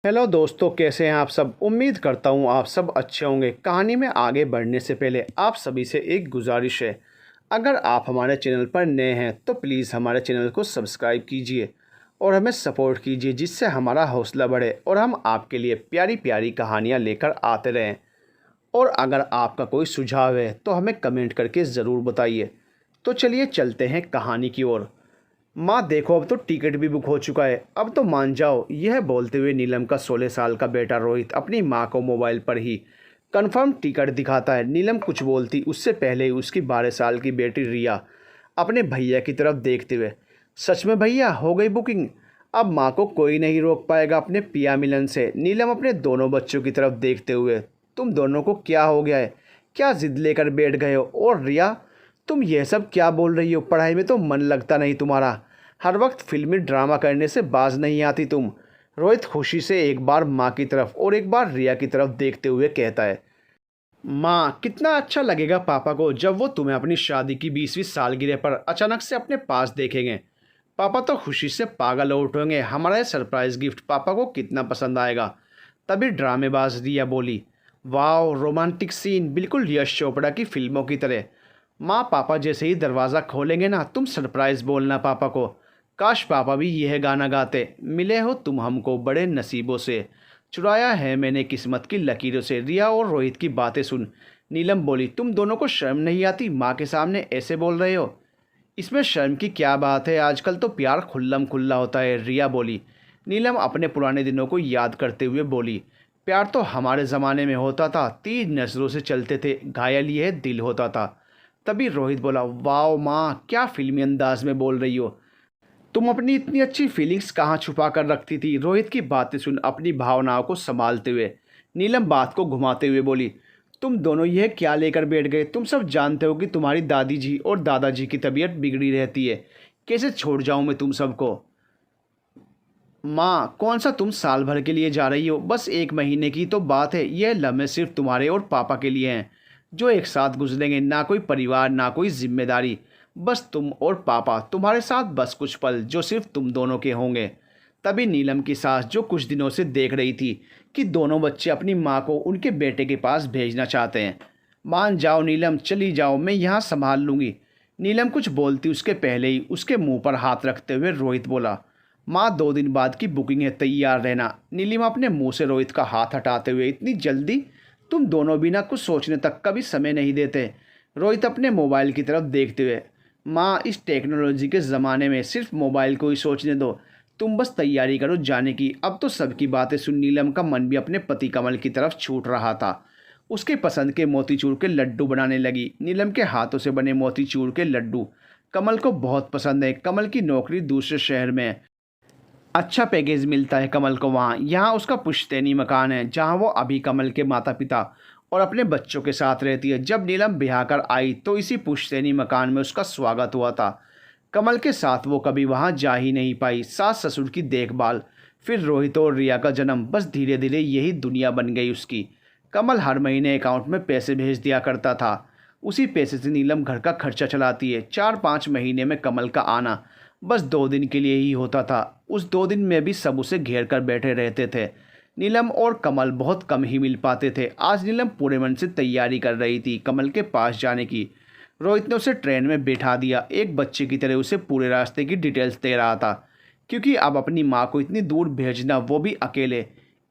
Hello दोस्तों, कैसे हैं आप सब। उम्मीद करता हूँ आप सब अच्छे होंगे। कहानी में आगे बढ़ने से पहले आप सभी से एक गुजारिश है, अगर आप हमारे चैनल पर नए हैं तो प्लीज़ हमारे चैनल को सब्सक्राइब कीजिए और हमें सपोर्ट कीजिए, जिससे हमारा हौसला बढ़े और हम आपके लिए प्यारी प्यारी कहानियाँ लेकर आते रहें। और अगर आपका कोई सुझाव है तो हमें कमेंट करके ज़रूर बताइए। तो चलिए चलते हैं कहानी की ओर। माँ देखो, अब तो टिकट भी बुक हो चुका है, अब तो मान जाओ। यह बोलते हुए नीलम का 16 साल का बेटा रोहित अपनी माँ को मोबाइल पर ही कंफर्म टिकट दिखाता है। नीलम कुछ बोलती उससे पहले ही उसकी 12 साल की बेटी रिया अपने भैया की तरफ देखते हुए, सच में भैया हो गई बुकिंग। अब माँ को कोई नहीं रोक पाएगा अपने पिया मिलन से। नीलम अपने दोनों बच्चों की तरफ देखते हुए, तुम दोनों को क्या हो गया है, क्या जिद लेकर बैठ गए हो। और रिया, तुम यह सब क्या बोल रही हो, पढ़ाई में तो मन लगता नहीं तुम्हारा, हर वक्त फिल्मी ड्रामा करने से बाज नहीं आती तुम। रोहित खुशी से एक बार माँ की तरफ और एक बार रिया की तरफ देखते हुए कहता है, माँ कितना अच्छा लगेगा पापा को जब वो तुम्हें अपनी शादी की 20वीं सालगिरह पर अचानक से अपने पास देखेंगे। पापा तो खुशी से पागल हो उठेंगे। हमारा ये सरप्राइज गिफ्ट पापा को कितना पसंद आएगा। तभी ड्रामेबाज रिया बोली, वाह रोमांटिक सीन, बिल्कुल यश चोपड़ा की फिल्मों की तरह। माँ पापा जैसे ही दरवाज़ा खोलेंगे ना, तुम सरप्राइज बोलना पापा को। काश पापा भी यह गाना गाते, मिले हो तुम हमको बड़े नसीबों से, चुराया है मैंने किस्मत की लकीरों से। रिया और रोहित की बातें सुन नीलम बोली, तुम दोनों को शर्म नहीं आती, माँ के सामने ऐसे बोल रहे हो। इसमें शर्म की क्या बात है, आजकल तो प्यार खुल्लम खुल्ला होता है, रिया बोली। नीलम अपने पुराने दिनों को याद करते हुए बोली, प्यार तो हमारे ज़माने में होता था, तीर नज़रों से चलते थे, घायल ये दिल होता था। तभी रोहित बोला, वाह माँ क्या फिल्मी अंदाज में बोल रही हो, तुम अपनी इतनी अच्छी फीलिंग्स कहाँ छुपा कर रखती थी। रोहित की बातें सुन अपनी भावनाओं को संभालते हुए नीलम बात को घुमाते हुए बोली, तुम दोनों यह क्या लेकर बैठ गए, तुम सब जानते हो कि तुम्हारी दादी जी और दादाजी की तबीयत बिगड़ी रहती है, कैसे छोड़ जाऊं मैं तुम सबको। माँ कौन सा तुम साल भर के लिए जा रही हो, बस 1 महीने की तो बात है। यह लम्हे सिर्फ तुम्हारे और पापा के लिए हैं, जो एक साथ गुजरेंगे। ना कोई परिवार ना कोई जिम्मेदारी, बस तुम और पापा, तुम्हारे साथ बस कुछ पल जो सिर्फ तुम दोनों के होंगे। तभी नीलम की सास, जो कुछ दिनों से देख रही थी कि दोनों बच्चे अपनी माँ को उनके बेटे के पास भेजना चाहते हैं, मान जाओ नीलम, चली जाओ, मैं यहाँ संभाल लूँगी। नीलम कुछ बोलती उसके पहले ही उसके मुंह पर हाथ रखते हुए रोहित बोला, माँ 2 दिन बाद की बुकिंग है, तैयार रहना। नीलिमा अपने मुंह से रोहित का हाथ हटाते हुए, इतनी जल्दी, तुम दोनों बिना कुछ सोचने तक का भी समय नहीं देते। रोहित अपने मोबाइल की तरफ देखते हुए, माँ इस टेक्नोलॉजी के ज़माने में सिर्फ मोबाइल को ही सोचने दो, तुम बस तैयारी करो जाने की। अब तो सबकी बातें सुन नीलम का मन भी अपने पति कमल की तरफ छूट रहा था। उसके पसंद के मोतीचूर के लड्डू बनाने लगी। नीलम के हाथों से बने मोतीचूर के लड्डू कमल को बहुत पसंद है। कमल की नौकरी दूसरे शहर में है, अच्छा पैकेज मिलता है कमल को वहाँ। यहाँ उसका पुश्तैनी मकान है, जहाँ वो अभी कमल के माता पिता और अपने बच्चों के साथ रहती है। जब नीलम ब्याह कर आई तो इसी पुश्तैनी मकान में उसका स्वागत हुआ था। कमल के साथ वो कभी वहाँ जा ही नहीं पाई। सास ससुर की देखभाल, फिर रोहित और रिया का जन्म, बस धीरे धीरे यही दुनिया बन गई उसकी। कमल हर महीने अकाउंट में पैसे भेज दिया करता था। उसी पैसे से नीलम घर का खर्चा चलाती है। 4-5 महीने में कमल का आना बस 2 दिन के लिए ही होता था। उस 2 दिन में भी सब उसे घेर कर बैठे रहते थे। नीलम और कमल बहुत कम ही मिल पाते थे। आज नीलम पूरे मन से तैयारी कर रही थी कमल के पास जाने की। रोहित ने उसे ट्रेन में बैठा दिया, एक बच्चे की तरह उसे पूरे रास्ते की डिटेल्स दे रहा था, क्योंकि अब अपनी माँ को इतनी दूर भेजना, वो भी अकेले,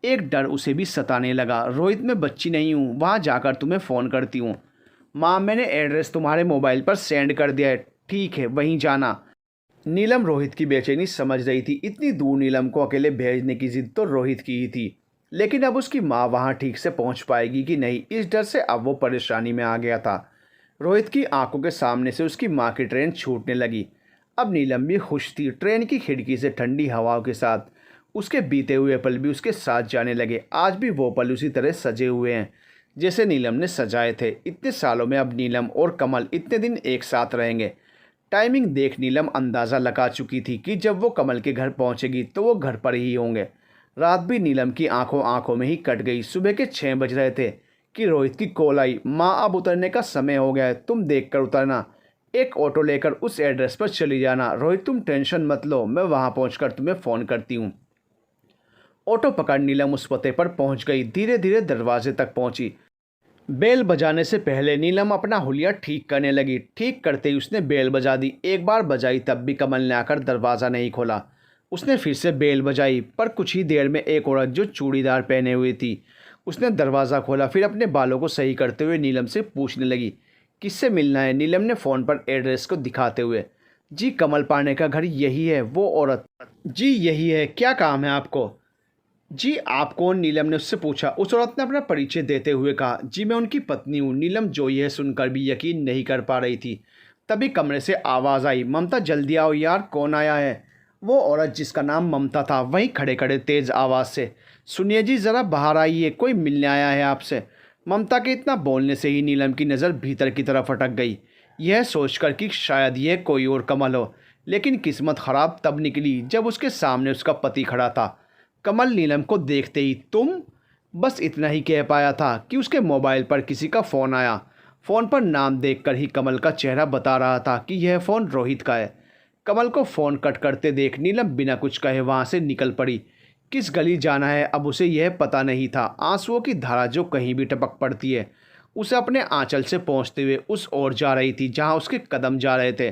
एक डर उसे भी सताने लगा। रोहित, मैं बच्ची नहीं हूँ, वहाँ जाकर तुम्हें फ़ोन करती हूँ। माँ मैंने एड्रेस तुम्हारे मोबाइल पर सेंड कर दिया है, ठीक है वहीं जाना। नीलम रोहित की बेचैनी समझ रही थी। इतनी दूर नीलम को अकेले भेजने की जिद तो रोहित की ही थी, लेकिन अब उसकी माँ वहाँ ठीक से पहुँच पाएगी कि नहीं, इस डर से अब वो परेशानी में आ गया था। रोहित की आंखों के सामने से उसकी माँ की ट्रेन छूटने लगी। अब नीलम भी खुश थी। ट्रेन की खिड़की से ठंडी हवाओं के साथ उसके बीते हुए पल भी उसके साथ जाने लगे। आज भी वो पल उसी तरह सजे हुए हैं जैसे नीलम ने सजाए थे। इतने सालों में अब नीलम और कमल इतने दिन एक साथ रहेंगे। टाइमिंग देख नीलम अंदाज़ा लगा चुकी थी कि जब वो कमल के घर पहुंचेगी तो वो घर पर ही होंगे। रात भी नीलम की आंखों आंखों में ही कट गई। सुबह के 6 बज रहे थे कि रोहित की कॉल आई, माँ अब उतरने का समय हो गया है, तुम देख कर उतरना, एक ऑटो लेकर उस एड्रेस पर चली जाना। रोहित तुम टेंशन मत लो, मैं वहाँ पहुँच तुम्हें फ़ोन करती हूँ। ऑटो पकड़ नीलम उस पते पर पहुंच गई। धीरे धीरे दरवाजे तक पहुंची। बेल बजाने से पहले नीलम अपना हुलिया ठीक करने लगी। ठीक करते ही उसने बेल बजा दी। एक बार बजाई तब भी कमल ने आकर दरवाज़ा नहीं खोला। उसने फिर से बेल बजाई, पर कुछ ही देर में एक औरत जो चूड़ीदार पहने हुई थी उसने दरवाज़ा खोला। फिर अपने बालों को सही करते हुए नीलम से पूछने लगी, किससे मिलना है? नीलम ने फ़ोन पर एड्रेस को दिखाते हुए। जी, कमल पांडे का घर यही है। वो औरत, जी यही है, क्या काम है आपको? जी, आप कौन? नीलम ने उससे पूछा। उस औरत ने अपना परिचय देते हुए कहा, जी मैं उनकी पत्नी हूँ। नीलम जो यह सुनकर भी यकीन नहीं कर पा रही थी। तभी कमरे से आवाज़ आई, ममता जल्दी आओ यार, कौन आया है? वो औरत जिसका नाम ममता था वहीं खड़े खड़े तेज़ आवाज़ से, सुनिए जी ज़रा बाहर आइए, कोई मिलने आया है आपसे। ममता के इतना बोलने से ही नीलम की नज़र भीतर की तरफ अटक गई, यह सोचकर कि शायद यह कोई और कमल हो। लेकिन किस्मत ख़राब तब निकली जब उसके सामने उसका पति खड़ा था। कमल नीलम को देखते ही, तुम? बस इतना ही कह पाया था कि उसके मोबाइल पर किसी का फ़ोन आया। फ़ोन पर नाम देखकर ही कमल का चेहरा बता रहा था कि यह फ़ोन रोहित का है। कमल को फ़ोन कट करते देख नीलम बिना कुछ कहे वहाँ से निकल पड़ी। किस गली जाना है अब उसे यह पता नहीं था। आंसुओं की धारा जो कहीं भी टपक पड़ती है, उसे अपने आंचल से पहुँचते हुए उस ओर जा रही थी जहाँ उसके कदम जा रहे थे।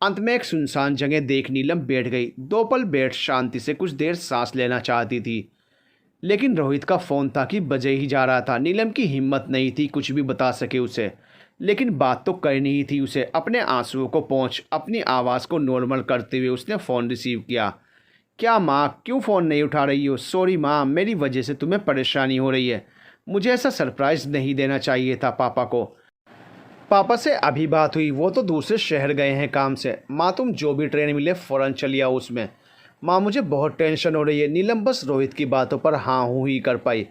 अंत में एक सुनसान जगह देख नीलम बैठ गई। 2 पल बैठ शांति से कुछ देर सांस लेना चाहती थी, लेकिन रोहित का फ़ोन था कि बजे ही जा रहा था। नीलम की हिम्मत नहीं थी कुछ भी बता सके उसे, लेकिन बात तो करनी ही थी उसे। अपने आंसुओं को पहुँच अपनी आवाज़ को नॉर्मल करते हुए उसने फ़ोन रिसीव किया। क्या माँ, क्यों फ़ोन नहीं उठा रही हो? सॉरी माँ, मेरी वजह से तुम्हें परेशानी हो रही है। मुझे ऐसा सरप्राइज़ नहीं देना चाहिए था पापा को। पापा से अभी बात हुई, वो तो दूसरे शहर गए हैं काम से। माँ, तुम जो भी ट्रेन मिले फ़ौरन चली आओ उसमें। माँ, मुझे बहुत टेंशन हो रही है। नीलम बस रोहित की बातों पर हाँ हूँ ही कर पाई।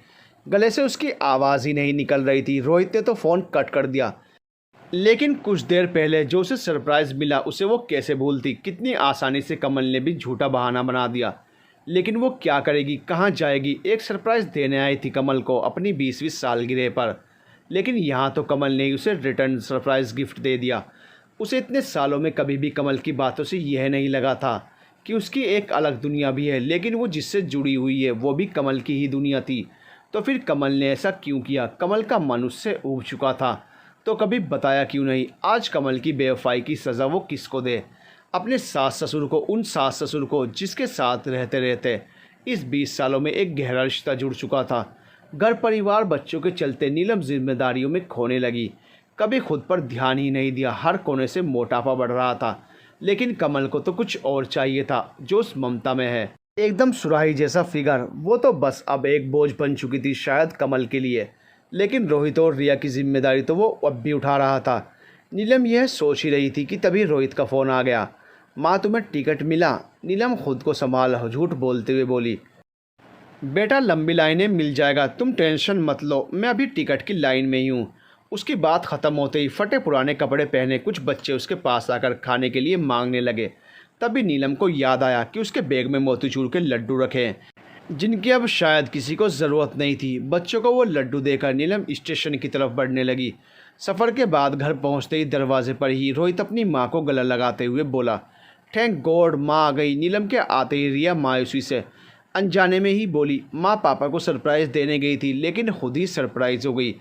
गले से उसकी आवाज़ ही नहीं निकल रही थी। रोहित ने तो फ़ोन कट कर दिया, लेकिन कुछ देर पहले जो उसे सरप्राइज़ मिला उसे वो कैसे भूलती। कितनी आसानी से कमल ने भी झूठा बहाना बना दिया, लेकिन वो क्या करेगी, कहाँ जाएगी? एक सरप्राइज़ देने आई थी कमल को अपनी 20वीं सालगिरह पर, लेकिन यहाँ तो कमल ने उसे रिटर्न सरप्राइज़ गिफ्ट दे दिया। उसे इतने सालों में कभी भी कमल की बातों से यह नहीं लगा था कि उसकी एक अलग दुनिया भी है, लेकिन वो जिससे जुड़ी हुई है वो भी कमल की ही दुनिया थी। तो फिर कमल ने ऐसा क्यों किया? कमल का मन उससे ऊब चुका था, तो कभी बताया क्यों नहीं? आज कमल की बेवफाई की सज़ा वो किसको दे? अपने सास ससुर को, उन सास ससुर को जिसके साथ रहते रहते इस 20 सालों में एक गहरा रिश्ता जुड़ चुका था। घर परिवार बच्चों के चलते नीलम जिम्मेदारियों में खोने लगी। कभी खुद पर ध्यान ही नहीं दिया। हर कोने से मोटापा बढ़ रहा था, लेकिन कमल को तो कुछ और चाहिए था जो उस ममता में है। एकदम सुराही जैसा फिगर, वो तो बस अब एक बोझ बन चुकी थी शायद कमल के लिए। लेकिन रोहित और रिया की जिम्मेदारी तो वो अब भी उठा रहा था। नीलम यह सोच ही रही थी कि तभी रोहित का फ़ोन आ गया। माँ, तुम्हें टिकट मिला? नीलम खुद को संभाल झूठ बोलते हुए बोली, बेटा लंबी लाइनें मिल जाएगा, तुम टेंशन मत लो, मैं अभी टिकट की लाइन में ही हूँ। उसकी बात ख़त्म होते ही फटे पुराने कपड़े पहने कुछ बच्चे उसके पास आकर खाने के लिए मांगने लगे। तभी नीलम को याद आया कि उसके बैग में मोतीचूर के लड्डू रखे हैं, जिनकी अब शायद किसी को ज़रूरत नहीं थी। बच्चों को वो लड्डू देकर नीलम स्टेशन की तरफ बढ़ने लगी। सफ़र के बाद घर पहुँचते ही दरवाजे पर ही रोहित अपनी माँ को गला लगाते हुए बोला, थैंक गॉड माँ आ गई। नीलम के आते ही रिया मायूसी से अनजाने में ही बोली, माँ पापा को सरप्राइज़ देने गई थी लेकिन खुद ही सरप्राइज़ हो गई।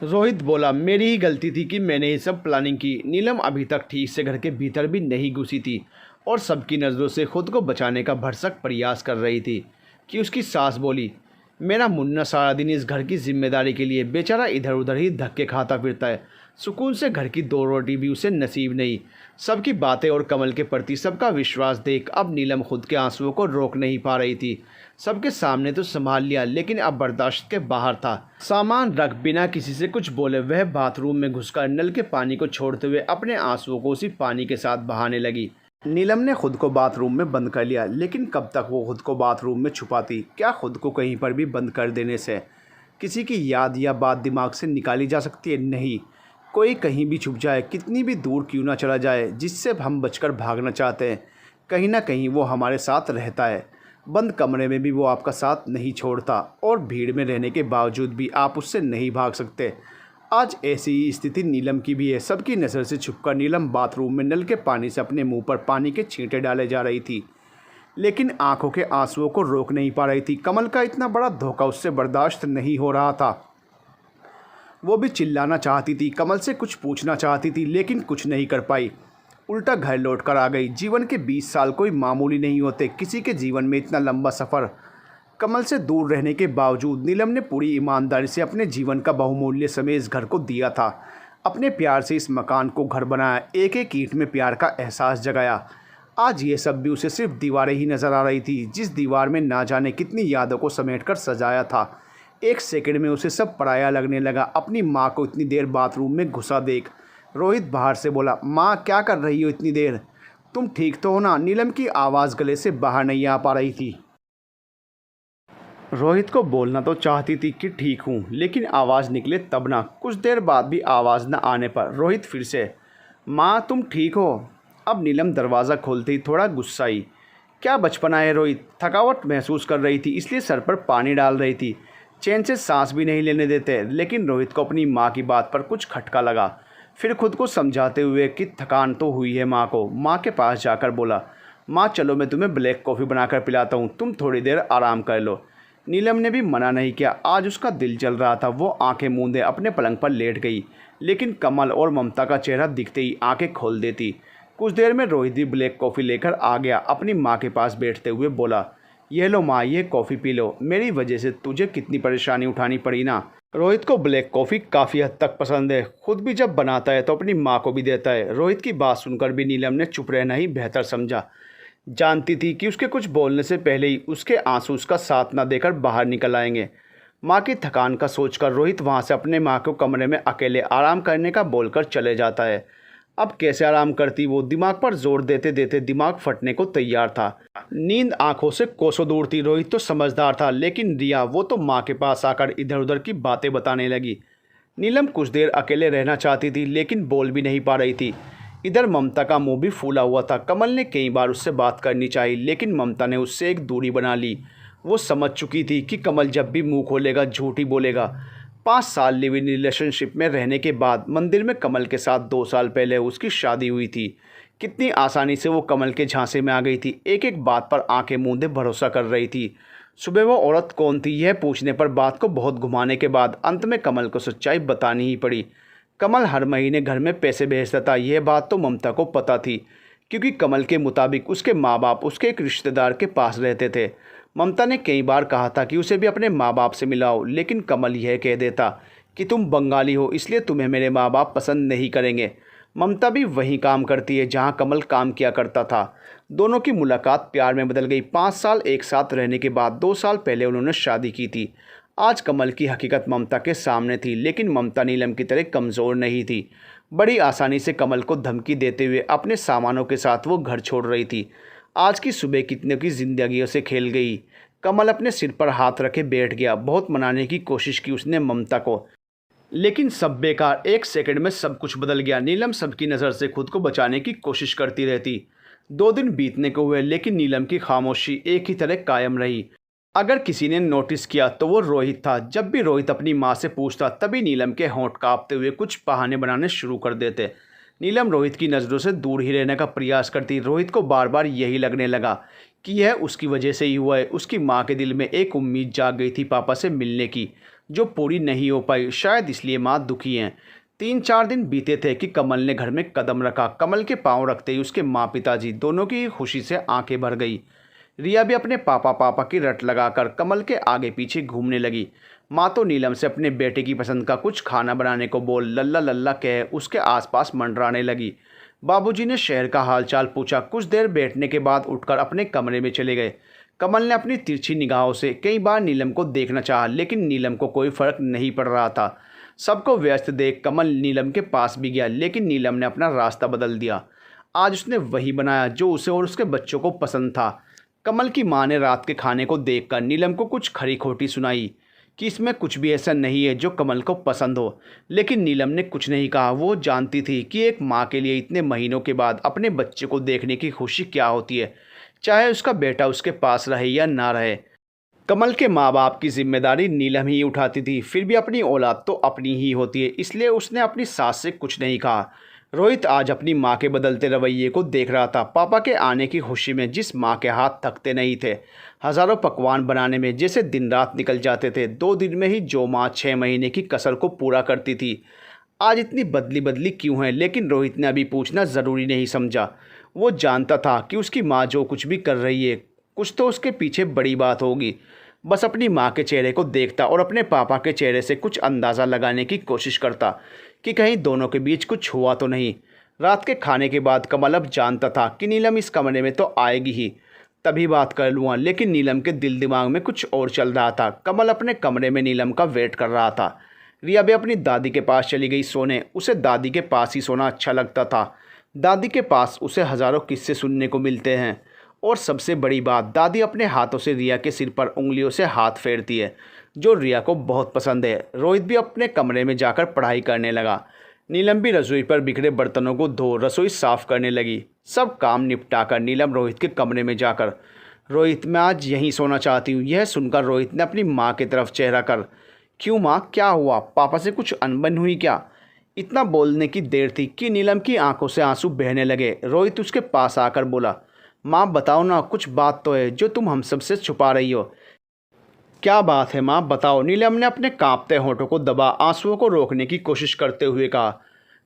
रोहित बोला, मेरी ही गलती थी कि मैंने ये सब प्लानिंग की। नीलम अभी तक ठीक से घर के भीतर भी नहीं घुसी थी और सबकी नज़रों से खुद को बचाने का भरसक प्रयास कर रही थी कि उसकी सास बोली, मेरा मुन्ना सारा दिन इस घर की जिम्मेदारी के लिए बेचारा इधर उधर ही धक्के खाता फिरता है। सुकून से घर की 2 रोटी भी उसे नसीब नहीं। सबकी बातें और कमल के प्रति सबका विश्वास देख अब नीलम खुद के आंसुओं को रोक नहीं पा रही थी। सबके सामने तो संभाल लिया, लेकिन अब बर्दाश्त के बाहर था। सामान रख बिना किसी से कुछ बोले वह बाथरूम में घुसकर नल के पानी को छोड़ते हुए अपने आंसुओं को उसी पानी के साथ बहाने लगी। नीलम ने खुद को बाथरूम में बंद कर लिया, लेकिन कब तक वो खुद को बाथरूम में छुपाती? क्या खुद को कहीं पर भी बंद कर देने से किसी की याद या बात दिमाग से निकाली जा सकती है? नहीं। कोई कहीं भी छुप जाए, कितनी भी दूर क्यों ना चला जाए, जिससे हम बचकर भागना चाहते हैं, कहीं ना कहीं वो हमारे साथ रहता है। बंद कमरे में भी वो आपका साथ नहीं छोड़ता, और भीड़ में रहने के बावजूद भी आप उससे नहीं भाग सकते। आज ऐसी ही स्थिति नीलम की भी है। सबकी नज़र से छुपकर नीलम बाथरूम में नल के पानी से अपने मुंह पर पानी के छींटे डाले जा रही थी। लेकिन आंखों के आंसुओं को रोक नहीं पा रही थी। कमल का इतना बड़ा धोखा उससे बर्दाश्त नहीं हो रहा था। वो भी चिल्लाना चाहती थी, कमल से कुछ पूछना चाहती थी, लेकिन कुछ नहीं कर पाई। उल्टा घर लौट कर आ गई। जीवन के 20 साल कोई मामूली नहीं होते। किसी के जीवन में इतना लंबा सफ़र। कमल से दूर रहने के बावजूद नीलम ने पूरी ईमानदारी से अपने जीवन का बहुमूल्य समय इस घर को दिया था। अपने प्यार से इस मकान को घर बनाया, एक एक ईंट में प्यार का एहसास जगाया। आज ये सब भी उसे सिर्फ दीवारें ही नज़र आ रही थी, जिस दीवार में ना जाने कितनी यादों को समेटकर सजाया था। एक सेकंड में उसे सब पराया लगने लगा। अपनी माँ को इतनी देर बाथरूम में घुसा देख रोहित बाहर से बोला, माँ क्या कर रही हो इतनी देर? तुम ठीक तो हो ना? नीलम की आवाज़ गले से बाहर नहीं आ पा रही थी। रोहित को बोलना तो चाहती थी कि ठीक हूँ, लेकिन आवाज़ निकले तब ना। कुछ देर बाद भी आवाज़ न आने पर रोहित फिर से, माँ तुम ठीक हो? अब नीलम दरवाज़ा खोलते ही थोड़ा गुस्साई। क्या बचपना है रोहित? थकावट महसूस कर रही थी, इसलिए सर पर पानी डाल रही थी। चैन से सांस भी नहीं लेने देते। लेकिन रोहित को अपनी माँ की बात पर कुछ खटका लगा। फिर खुद को समझाते हुए कि थकान तो हुई है माँ को, माँ के पास जाकर बोला, माँ चलो मैं तुम्हें ब्लैक कॉफ़ी बनाकर पिलाता हूँ, तुम थोड़ी देर आराम कर लो। नीलम ने भी मना नहीं किया। आज उसका दिल जल रहा था। वो आंखें मूंदे अपने पलंग पर लेट गई, लेकिन कमल और ममता का चेहरा दिखते ही आंखें खोल देती। कुछ देर में रोहित भी ब्लैक कॉफ़ी लेकर आ गया। अपनी माँ के पास बैठते हुए बोला, ये लो माँ, ये कॉफ़ी पी लो। मेरी वजह से तुझे कितनी परेशानी उठानी पड़ी ना। रोहित को ब्लैक कॉफ़ी काफ़ी हद तक पसंद है। खुद भी जब बनाता है तो अपनी माँ को भी देता है। रोहित की बात सुनकर भी नीलम ने चुप रहना ही बेहतर समझा। जानती थी कि उसके कुछ बोलने से पहले ही उसके आंसू उसका साथ न देकर बाहर निकल आएंगे। माँ की थकान का सोचकर रोहित वहाँ से अपने माँ को कमरे में अकेले आराम करने का बोलकर चले जाता है। अब कैसे आराम करती वो? दिमाग पर जोर देते देते दिमाग फटने को तैयार था। नींद आंखों से कोसों दूर थी। रोहित तो समझदार था, लेकिन रिया वो तो माँ के पास आकर इधर उधर की बातें बताने लगी। नीलम कुछ देर अकेले रहना चाहती थी, लेकिन बोल भी नहीं पा रही थी। इधर ममता का मुंह भी फूला हुआ था। कमल ने कई बार उससे बात करनी चाहिए, लेकिन ममता ने उससे एक दूरी बना ली। वो समझ चुकी थी कि कमल जब भी मुंह खोलेगा झूठ ही बोलेगा। 5 साल लिव इन रिलेशनशिप में रहने के बाद मंदिर में कमल के साथ 2 साल पहले उसकी शादी हुई थी। कितनी आसानी से वो कमल के झांसे में आ गई थी। एक एक बात पर आंखें मूंदे भरोसा कर रही थी। सुबह वो औरत कौन थी यह पूछने पर बात को बहुत घुमाने के बाद अंत में कमल को सच्चाई बतानी ही पड़ी। कमल हर महीने घर में पैसे भेजता था। यह बात तो ममता को पता थी, क्योंकि कमल के मुताबिक उसके माँ बाप उसके एक रिश्तेदार के पास रहते थे। ममता ने कई बार कहा था कि उसे भी अपने माँ बाप से मिलाओ, लेकिन कमल यह कह देता कि तुम बंगाली हो इसलिए तुम्हें मेरे माँ बाप पसंद नहीं करेंगे। ममता भी वही काम करती है जहाँ कमल काम किया करता था। दोनों की मुलाकात प्यार में बदल गई। 5 साल एक साथ रहने के बाद 2 साल पहले उन्होंने शादी की थी। आज कमल की हकीकत ममता के सामने थी, लेकिन ममता नीलम की तरह कमज़ोर नहीं थी। बड़ी आसानी से कमल को धमकी देते हुए अपने सामानों के साथ वो घर छोड़ रही थी। आज की सुबह कितने की जिंदगियों से खेल गई। कमल अपने सिर पर हाथ रखे बैठ गया। बहुत मनाने की कोशिश की उसने ममता को, लेकिन सब बेकार। एक सेकंड में सब कुछ बदल गया। नीलम सबकी नज़र से खुद को बचाने की कोशिश करती रहती। 2 दिन बीतने को हुए, लेकिन नीलम की खामोशी एक ही तरह कायम रही। अगर किसी ने नोटिस किया तो वो रोहित था। जब भी रोहित अपनी माँ से पूछता तभी नीलम के होंठ कांपते हुए कुछ बहाने बनाने शुरू कर देते। नीलम रोहित की नज़रों से दूर ही रहने का प्रयास करती। रोहित को बार बार यही लगने लगा कि यह उसकी वजह से ही हुआ है। उसकी माँ के दिल में एक उम्मीद जाग गई थी पापा से मिलने की, जो पूरी नहीं हो पाई। शायद इसलिए माँ दुखी हैं। 3-4 दिन बीते थे कि कमल ने घर में कदम रखा। कमल के पाँव रखते ही उसके माँ पिताजी दोनों की खुशी से आंखें भर गई। रिया भी अपने पापा पापा की रट लगाकर कमल के आगे पीछे घूमने लगी। माँ तो नीलम से अपने बेटे की पसंद का कुछ खाना बनाने को बोल लल्ला लल्ला कह उसके आसपास मंडराने लगी। बाबूजी ने शहर का हालचाल पूछा। कुछ देर बैठने के बाद उठकर अपने कमरे में चले गए। कमल ने अपनी तिरछी निगाहों से कई बार नीलम को देखना चाहा, लेकिन नीलम को कोई फर्क नहीं पड़ रहा था। सबको व्यस्त देख कमल नीलम के पास भी गया, लेकिन नीलम ने अपना रास्ता बदल दिया। आज उसने वही बनाया जो उसे और उसके बच्चों को पसंद था। कमल की माँ ने रात के खाने को देखकर नीलम को कुछ खरी खोटी सुनाई कि इसमें कुछ भी ऐसा नहीं है जो कमल को पसंद हो, लेकिन नीलम ने कुछ नहीं कहा। वो जानती थी कि एक माँ के लिए इतने महीनों के बाद अपने बच्चे को देखने की खुशी क्या होती है, चाहे उसका बेटा उसके पास रहे या ना रहे। कमल के माँ बाप की जिम्मेदारी नीलम ही उठाती थी। फिर भी अपनी औलाद तो अपनी ही होती है, इसलिए उसने अपनी सास से कुछ नहीं कहा। रोहित आज अपनी माँ के बदलते रवैये को देख रहा था। पापा के आने की खुशी में जिस माँ के हाथ थकते नहीं थे, हज़ारों पकवान बनाने में जैसे दिन रात निकल जाते थे, 2 दिन में ही जो माँ 6 महीने की कसर को पूरा करती थी, आज इतनी बदली बदली क्यों है। लेकिन रोहित ने अभी पूछना ज़रूरी नहीं समझा। वो जानता था कि उसकी माँ जो कुछ भी कर रही है, कुछ तो उसके पीछे बड़ी बात होगी। बस अपनी माँ के चेहरे को देखता और अपने पापा के चेहरे से कुछ अंदाज़ा लगाने की कोशिश करता कि कहीं दोनों के बीच कुछ हुआ तो नहीं। रात के खाने के बाद कमल अब जानता था कि नीलम इस कमरे में तो आएगी ही, तभी बात कर लूँगा। लेकिन नीलम के दिल दिमाग में कुछ और चल रहा था। कमल अपने कमरे में नीलम का वेट कर रहा था। रिया भी अपनी दादी के पास चली गई सोने। उसे दादी के पास ही सोना अच्छा लगता था। दादी के पास उसे हज़ारों किस्से सुनने को मिलते हैं। और सबसे बड़ी बात, दादी अपने हाथों से रिया के सिर पर उंगलियों से हाथ फेरती है, जो रिया को बहुत पसंद है। रोहित भी अपने कमरे में जाकर पढ़ाई करने लगा। नीलम भी रसोई पर बिखरे बर्तनों को धो रसोई साफ करने लगी। सब काम निपटाकर नीलम रोहित के कमरे में जाकर, रोहित मैं आज यहीं सोना चाहती हूँ। यह सुनकर रोहित ने अपनी माँ की तरफ चेहरा कर, क्यों माँ, क्या हुआ? पापा से कुछ अनबन हुई क्या? इतना बोलने की देर थी कि नीलम की आंखों से आंसू बहने लगे। रोहित उसके पास आकर बोला, माँ बताओ ना, कुछ बात तो है जो तुम हम सब से छुपा रही हो। क्या बात है माँ, बताओ। नीलम ने अपने कांपते होठों को दबा आंसुओं को रोकने की कोशिश करते हुए कहा।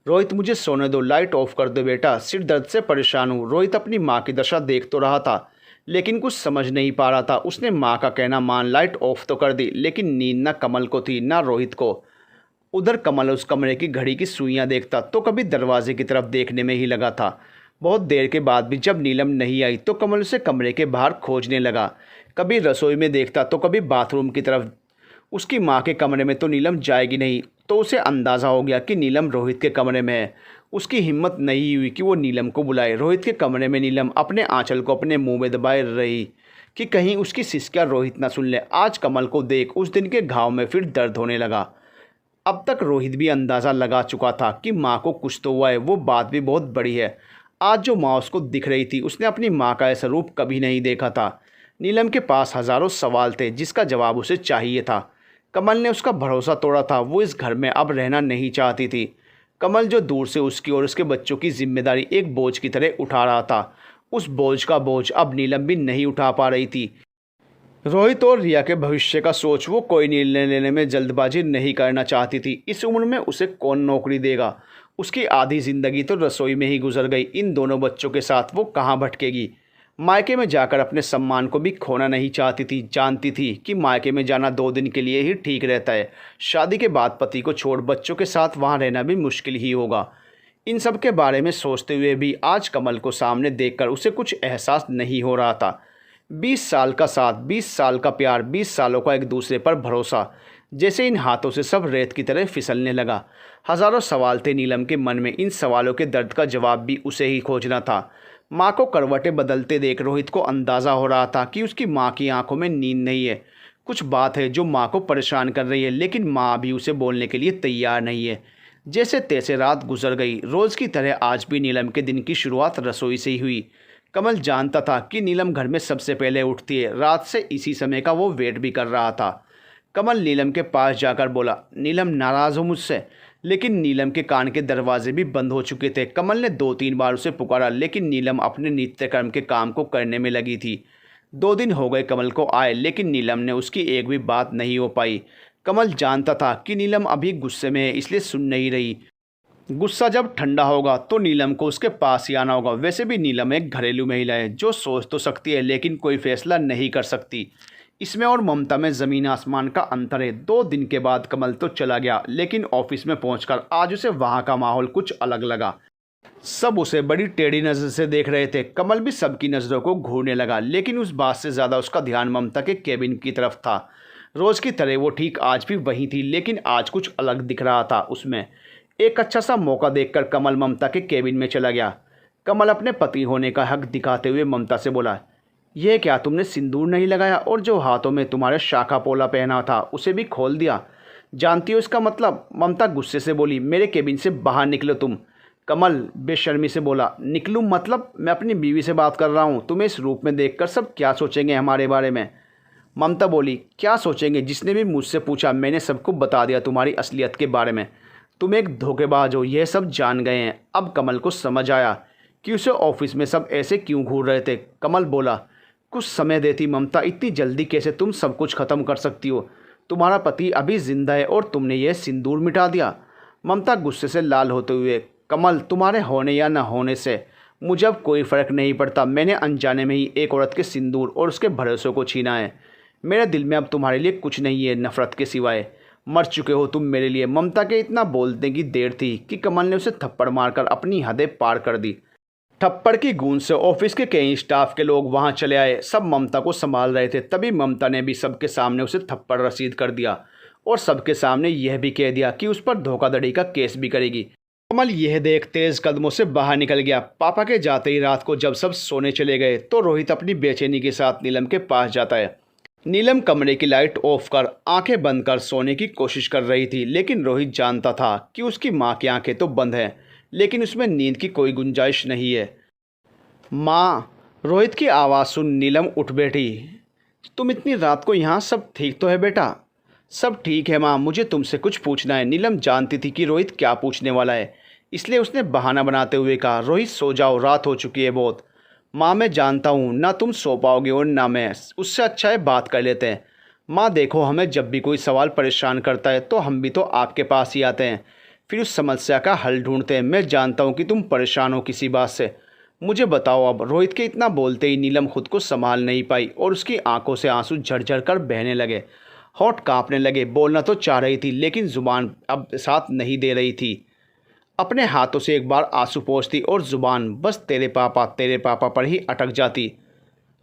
रोहित मुझे सोने दो, लाइट ऑफ कर दो बेटा, सिर दर्द से परेशान हूँ। रोहित अपनी माँ की दशा देख तो रहा था, लेकिन कुछ समझ नहीं पा रहा था। उसने माँ का कहना मान लाइट ऑफ तो कर दी, लेकिन नींद न कमल को थी न रोहित को। उधर कमल उस कमरे की घड़ी की सुइयां देखता तो कभी दरवाजे की तरफ देखने में ही लगा था। बहुत देर के बाद भी जब नीलम नहीं आई तो कमल उसे कमरे के बाहर खोजने लगा। कभी रसोई में देखता तो कभी बाथरूम की तरफ। उसकी माँ के कमरे में तो नीलम जाएगी नहीं, तो उसे अंदाज़ा हो गया कि नीलम रोहित के कमरे में है। उसकी हिम्मत नहीं हुई कि वो नीलम को बुलाए। रोहित के कमरे में नीलम अपने आंचल को अपने मुंह में दबाए रही कि कहीं उसकी सिसकियाँ रोहित ना सुन ले। आज कमल को देख उस दिन के घाव में फिर दर्द होने लगा। अब तक रोहित भी अंदाज़ा लगा चुका था कि माँ को कुछ तो हुआ है। वो बात भी बहुत बड़ी है। आज जो माँ उसको दिख रही थी, उसने अपनी माँ का ऐसा रूप कभी नहीं देखा था। नीलम के पास हज़ारों सवाल थे जिसका जवाब उसे चाहिए था। कमल ने उसका भरोसा तोड़ा था। वो इस घर में अब रहना नहीं चाहती थी। कमल जो दूर से उसकी और उसके बच्चों की जिम्मेदारी एक बोझ की तरह उठा रहा था, उस बोझ का बोझ अब नीलम भी नहीं उठा पा रही थी। रोहित और रिया के भविष्य का सोच वो कोई निर्णय लेने में जल्दबाजी नहीं करना चाहती थी। इस उम्र में उसे कौन नौकरी देगा? उसकी आधी ज़िंदगी तो रसोई में ही गुजर गई। इन दोनों बच्चों के साथ वो कहाँ भटकेगी? मायके में जाकर अपने सम्मान को भी खोना नहीं चाहती थी। जानती थी कि मायके में जाना 2 दिन के लिए ही ठीक रहता है। शादी के बाद पति को छोड़ बच्चों के साथ वहाँ रहना भी मुश्किल ही होगा। इन सब के बारे में सोचते हुए भी आज कमल को सामने देखकर उसे कुछ एहसास नहीं हो रहा था। 20 साल का साथ, 20 साल का प्यार, 20 सालों का एक दूसरे पर भरोसा, जैसे इन हाथों से सब रेत की तरह फिसलने लगा। हज़ारों सवाल थे नीलम के मन में। इन सवालों के दर्द का जवाब भी उसे ही खोजना था। माँ को करवटें बदलते देख रोहित को अंदाज़ा हो रहा था कि उसकी माँ की आंखों में नींद नहीं है। कुछ बात है जो माँ को परेशान कर रही है, लेकिन माँ भी उसे बोलने के लिए तैयार नहीं है। जैसे तैसे रात गुजर गई। रोज़ की तरह आज भी नीलम के दिन की शुरुआत रसोई से ही हुई। कमल जानता था कि नीलम घर में सबसे पहले उठती है। रात से इसी समय का वो वेट भी कर रहा था। कमल नीलम के पास जाकर बोला, नीलम नाराज़ हो मुझसे? लेकिन नीलम के कान के दरवाजे भी बंद हो चुके थे। कमल ने 2-3 बार उसे पुकारा, लेकिन नीलम अपने नित्यकर्म के काम को करने में लगी थी। 2 दिन हो गए कमल को आए, लेकिन नीलम ने उसकी एक भी बात नहीं हो पाई। कमल जानता था कि नीलम अभी गुस्से में है, इसलिए सुन नहीं रही। गुस्सा जब ठंडा होगा तो नीलम को उसके पास ही आना होगा। वैसे भी नीलम एक घरेलू महिला है जो सोच तो सकती है, लेकिन कोई फैसला नहीं कर सकती। इसमें और ममता में ज़मीन आसमान का अंतर है। 2 दिन के बाद कमल तो चला गया, लेकिन ऑफिस में पहुंचकर आज उसे वहां का माहौल कुछ अलग लगा। सब उसे बड़ी टेढ़ी नज़र से देख रहे थे। कमल भी सबकी नज़रों को घूरने लगा, लेकिन उस बात से ज़्यादा उसका ध्यान ममता के केबिन की तरफ था। रोज़ की तरह वो ठीक आज भी वहीं थी, लेकिन आज कुछ अलग दिख रहा था उसमें। एक अच्छा सा मौका देखकर कमल ममता के केबिन में चला गया। कमल अपने पति होने का हक दिखाते हुए ममता से बोला, यह क्या, तुमने सिंदूर नहीं लगाया और जो हाथों में तुम्हारे शाखा पोला पहना था उसे भी खोल दिया? जानती हो इसका मतलब? ममता गुस्से से बोली, मेरे केबिन से बाहर निकलो तुम। कमल बेशर्मी से बोला, निकलूं मतलब? मैं अपनी बीवी से बात कर रहा हूँ। तुम्हें इस रूप में देखकर सब क्या सोचेंगे हमारे बारे में? ममता बोली, क्या सोचेंगे? जिसने भी मुझसे पूछा मैंने सबको बता दिया तुम्हारी असलियत के बारे में। तुम एक धोखेबाज हो, यह सब जान गए हैं। अब कमल को समझ आया कि उसे ऑफिस में सब ऐसे क्यों घूर रहे थे। कमल बोला, कुछ समय देती ममता, इतनी जल्दी कैसे तुम सब कुछ ख़त्म कर सकती हो? तुम्हारा पति अभी जिंदा है और तुमने यह सिंदूर मिटा दिया। ममता गुस्से से लाल होते हुए, कमल तुम्हारे होने या न होने से मुझे अब कोई फ़र्क नहीं पड़ता। मैंने अनजाने में ही एक औरत के सिंदूर और उसके भरोसे को छीना है। मेरे दिल में अब तुम्हारे लिए कुछ नहीं है नफ़रत के सिवाय। मर चुके हो तुम मेरे लिए। ममता के इतना बोलने की देर थी कि कमल ने उसे थप्पड़ मारकर अपनी हदें पार कर दी। थप्पड़ की गूंज से ऑफिस के कई स्टाफ के लोग वहां चले आए। सब ममता को संभाल रहे थे। तभी ममता ने भी सबके सामने उसे थप्पड़ रसीद कर दिया और सबके सामने यह भी कह दिया कि उस पर धोखाधड़ी का केस भी करेगी। कमल यह देख तेज कदमों से बाहर निकल गया। पापा के जाते ही रात को जब सब सोने चले गए तो रोहित अपनी बेचैनी के साथ नीलम के पास जाता है। नीलम कमरे की लाइट ऑफ कर आंखें बंद कर सोने की कोशिश कर रही थी, लेकिन रोहित जानता था कि उसकी माँ की आंखें तो बंद हैं, लेकिन उसमें नींद की कोई गुंजाइश नहीं है। माँ, रोहित की आवाज़ सुन नीलम उठ बैठी। तुम इतनी रात को यहाँ, सब ठीक तो है बेटा? सब ठीक है माँ, मुझे तुमसे कुछ पूछना है। नीलम जानती थी कि रोहित क्या पूछने वाला है, इसलिए उसने बहाना बनाते हुए कहा, रोहित सो जाओ, रात हो चुकी है बहुत। माँ मैं जानता हूँ ना तुम सो पाओगे और ना मैं, उससे अच्छा है बात कर लेते हैं। माँ देखो, हमें जब भी कोई सवाल परेशान करता है तो हम भी तो आपके पास ही आते हैं, फिर उस समस्या का हल ढूंढते हैं। मैं जानता हूँ कि तुम परेशान हो किसी बात से, मुझे बताओ अब। रोहित के इतना बोलते ही नीलम खुद को संभाल नहीं पाई और उसकी आंखों से आंसू झरझर कर बहने लगे। होंठ कांपने लगे। बोलना तो चाह रही थी लेकिन जुबान अब साथ नहीं दे रही थी। अपने हाथों से एक बार आंसू पोंछती और जुबान बस तेरे पापा पर ही अटक जाती।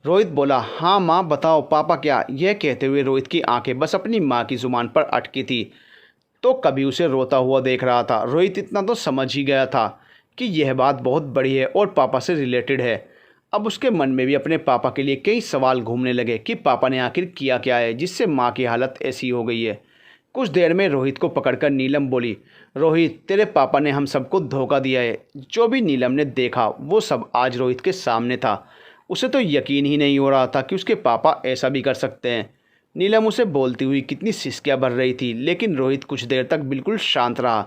रोहित बोला, हाँ माँ बताओ पापा क्या? यह कहते हुए रोहित की आंखें बस अपनी माँ की जुबान पर अटकी थी। तो कभी उसे रोता हुआ देख रहा था। रोहित इतना तो समझ ही गया था कि यह बात बहुत बड़ी है और पापा से रिलेटेड है। अब उसके मन में भी अपने पापा के लिए कई सवाल घूमने लगे कि पापा ने आखिर किया क्या है जिससे माँ की हालत ऐसी हो गई है। कुछ देर में रोहित को पकड़कर नीलम बोली, रोहित तेरे पापा ने हम सबको धोखा दिया है। जो भी नीलम ने देखा वो सब आज रोहित के सामने था। उसे तो यकीन ही नहीं हो रहा था कि उसके पापा ऐसा भी कर सकते हैं। नीलम उसे बोलती हुई कितनी सिसकियाँ भर रही थी, लेकिन रोहित कुछ देर तक बिल्कुल शांत रहा।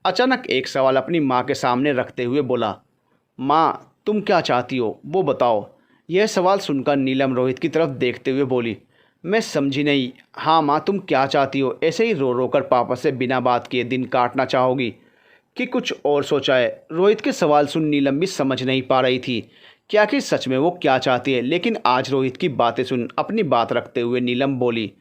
अचानक एक सवाल अपनी माँ के सामने रखते हुए बोला, माँ तुम क्या चाहती हो वो बताओ। यह सवाल सुनकर नीलम रोहित की तरफ देखते हुए बोली, मैं समझी नहीं। हाँ माँ, तुम क्या चाहती हो? ऐसे ही रो रो कर पापा से बिना बात किए दिन काटना चाहोगी कि कुछ और सोचा है? रोहित के सवाल सुन नीलम भी समझ नहीं पा रही थी कि आखिर सच में वो क्या चाहती है। लेकिन आज रोहित की बातें सुन अपनी बात रखते हुए नीलम बोली,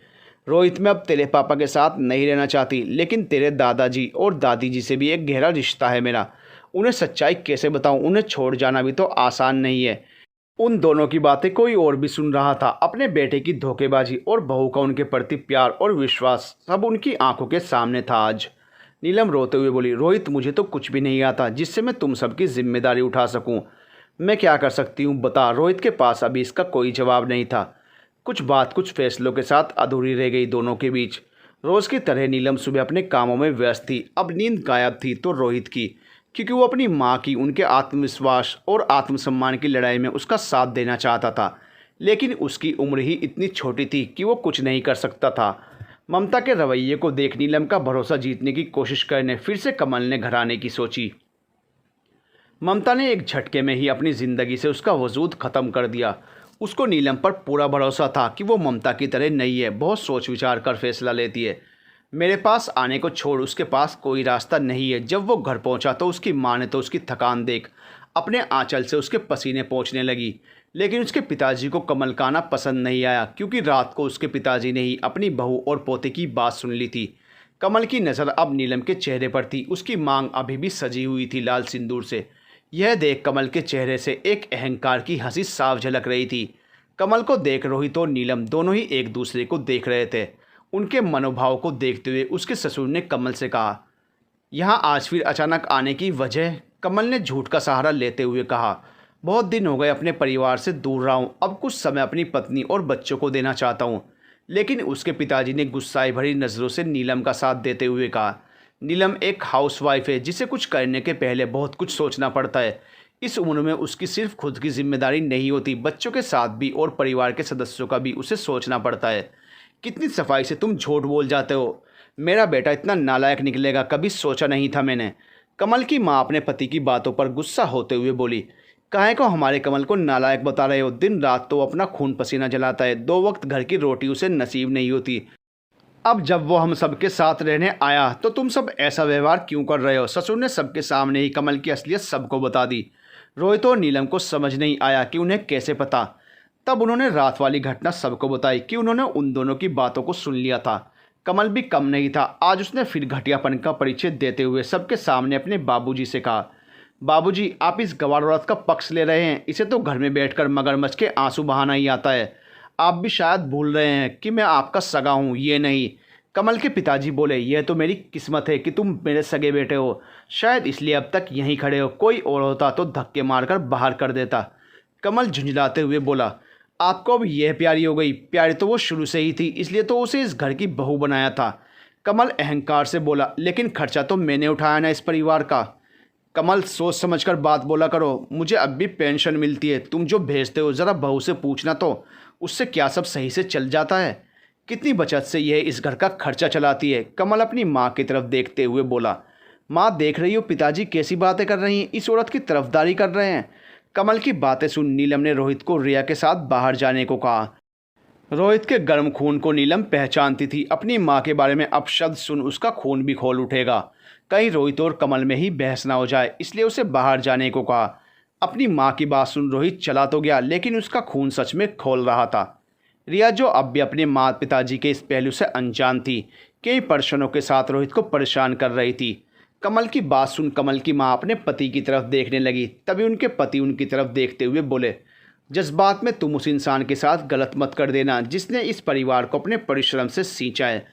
रोहित मैं अब तेरे पापा के साथ नहीं रहना चाहती, लेकिन तेरे दादाजी और दादी जी से भी एक गहरा रिश्ता है मेरा। उन्हें सच्चाई कैसे बताऊं? उन्हें छोड़ जाना भी तो आसान नहीं है। उन दोनों की बातें कोई और भी सुन रहा था। अपने बेटे की धोखेबाजी और बहू का उनके प्रति प्यार और विश्वास सब उनकी आंखों के सामने था आज। नीलम रोते हुए बोली, रोहित मुझे तो कुछ भी नहीं आता जिससे मैं तुम सबकी जिम्मेदारी उठा सकूं। मैं क्या कर सकती हूँ बता? रोहित के पास अभी इसका कोई जवाब नहीं था। कुछ फैसलों के साथ अधूरी रह गई दोनों के बीच। रोज़ की तरह नीलम सुबह अपने कामों में व्यस्त थी। अब नींद गायब थी तो रोहित की, क्योंकि वो अपनी माँ की, उनके आत्मविश्वास और आत्मसम्मान की लड़ाई में उसका साथ देना चाहता था। लेकिन उसकी उम्र ही इतनी छोटी थी कि वो कुछ नहीं कर सकता था। ममता के रवैये को देख नीलम का भरोसा जीतने की कोशिश करने फिर से कमल ने घर आने की सोची। ममता ने एक झटके में ही अपनी ज़िंदगी से उसका वजूद ख़त्म कर दिया। उसको नीलम पर पूरा भरोसा था कि वो ममता की तरह नहीं है, बहुत सोच विचार कर फैसला लेती है। मेरे पास आने को छोड़ उसके पास कोई रास्ता नहीं है। जब वो घर पहुंचा तो उसकी माँ ने तो उसकी थकान देख अपने आंचल से उसके पसीने पोंछने लगी। लेकिन उसके पिताजी को कमल का आना पसंद नहीं आया, क्योंकि रात को उसके पिताजी ने ही अपनी बहू और पोते की बात सुन ली थी। कमल की नज़र अब नीलम के चेहरे पर थी। उसकी मांग अभी भी सजी हुई थी लाल सिंदूर से। यह देख कमल के चेहरे से एक अहंकार की हंसी साफ झलक रही थी। कमल को देख रोहित और नीलम दोनों ही एक दूसरे को देख रहे थे। उनके मनोभाव को देखते हुए उसके ससुर ने कमल से कहा, यहाँ आज फिर अचानक आने की वजह? कमल ने झूठ का सहारा लेते हुए कहा, बहुत दिन हो गए अपने परिवार से दूर रहा हूँ, अब कुछ समय अपनी पत्नी और बच्चों को देना चाहता हूँ। लेकिन उसके पिताजी ने गुस्साए भरी नज़रों से नीलम का साथ देते हुए कहा, नीलम एक हाउसवाइफ है जिसे कुछ करने के पहले बहुत कुछ सोचना पड़ता है। इस उम्र में उसकी सिर्फ खुद की जिम्मेदारी नहीं होती, बच्चों के साथ भी और परिवार के सदस्यों का भी उसे सोचना पड़ता है। कितनी सफाई से तुम झूठ बोल जाते हो। मेरा बेटा इतना नालायक निकलेगा कभी सोचा नहीं था मैंने। कमल की माँ अपने पति की बातों पर गुस्सा होते हुए बोली, काहे को हमारे कमल को नालायक बता रहे हो? दिन रात तो अपना खून पसीना जलाता है, 2 वक्त घर की रोटी उसे नसीब नहीं होती। अब जब वो हम सबके साथ रहने आया तो तुम सब ऐसा व्यवहार क्यों कर रहे हो? ससुर ने सबके सामने ही कमल की असलियत सबको बता दी। रोहित और नीलम को समझ नहीं आया कि उन्हें कैसे पता। तब उन्होंने रात वाली घटना सबको बताई कि उन्होंने उन दोनों की बातों को सुन लिया था। कमल भी कम नहीं था। आज उसने फिर घटियापन का परिचय देते हुए सबके सामने अपने बाबूजी से कहा, बाबूजी आप इस गंवार औरत का पक्ष ले रहे हैं। इसे तो घर में बैठकर मगरमच्छ के आंसू बहाना ही आता है। आप भी शायद भूल रहे हैं कि मैं आपका सगा हूँ, ये नहीं। कमल के पिताजी बोले, यह तो मेरी किस्मत है कि तुम मेरे सगे बेटे हो, शायद इसलिए अब तक यहीं खड़े हो। कोई और होता तो धक्के मारकर बाहर कर देता। कमल झुंझलाते हुए बोला, आपको अब यह प्यारी हो गई? प्यारी तो वो शुरू से ही थी, इसलिए तो उसे इस घर की बहू बनाया था। कमल अहंकार से बोला, लेकिन खर्चा तो मैंने उठाया ना इस परिवार का। कमल सोच समझकर बात बोला करो, मुझे अब भी पेंशन मिलती है। तुम जो भेजते हो ज़रा बहू से पूछना तो, उससे क्या सब सही से चल जाता है? कितनी बचत से यह इस घर का खर्चा चलाती है। कमल अपनी माँ की तरफ देखते हुए बोला, माँ देख रही हो पिताजी कैसी बातें कर रही हैं, इस औरत की तरफदारी कर रहे हैं। कमल की बातें सुन नीलम ने रोहित को रिया के साथ बाहर जाने को कहा। रोहित के गर्म खून को नीलम पहचानती थी। अपनी माँ के बारे में अपशब्द सुन उसका खून भी खौल उठेगा। कहीं रोहित और कमल में ही बहस ना हो जाए, इसलिए उसे बाहर जाने को कहा। अपनी माँ की बात सुन रोहित चला तो गया, लेकिन उसका खून सच में खौल रहा था। रिया जो अब भी अपने माँ पिताजी के इस पहलू से अनजान थी, कई प्रश्नों के साथ रोहित को परेशान कर रही थी। कमल की बात सुन कमल की माँ अपने पति की तरफ देखने लगी। तभी उनके पति उनकी तरफ देखते हुए बोले, जज्बात में तुम उस इंसान के साथ गलत मत कर देना जिसने इस परिवार को अपने परिश्रम से सींचा है।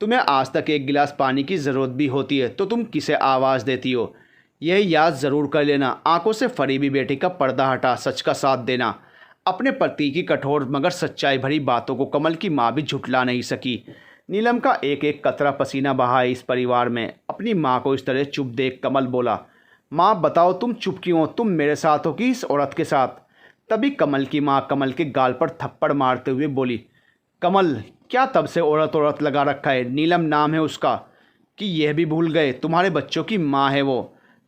तुम्हें आज तक एक गिलास पानी की ज़रूरत भी होती है तो तुम किसे आवाज़ देती हो? यह याद ज़रूर कर लेना। आंखों से फरीबी बेटी का पर्दा हटा सच का साथ देना। अपने पति की कठोर मगर सच्चाई भरी बातों को कमल की माँ भी झुठला नहीं सकी। नीलम का एक एक कतरा पसीना बहा है इस परिवार में। अपनी माँ को इस तरह चुप देख कमल बोला, माँ बताओ तुम चुप क्यों हो? तुम मेरे साथ हो कि इस औरत के साथ? तभी कमल की माँ कमल के गाल पर थप्पड़ मारते हुए बोली, कमल क्या तब से औरत औरत लगा रखा है? नीलम नाम है उसका, कि यह भी भूल गए तुम्हारे बच्चों की माँ है वो।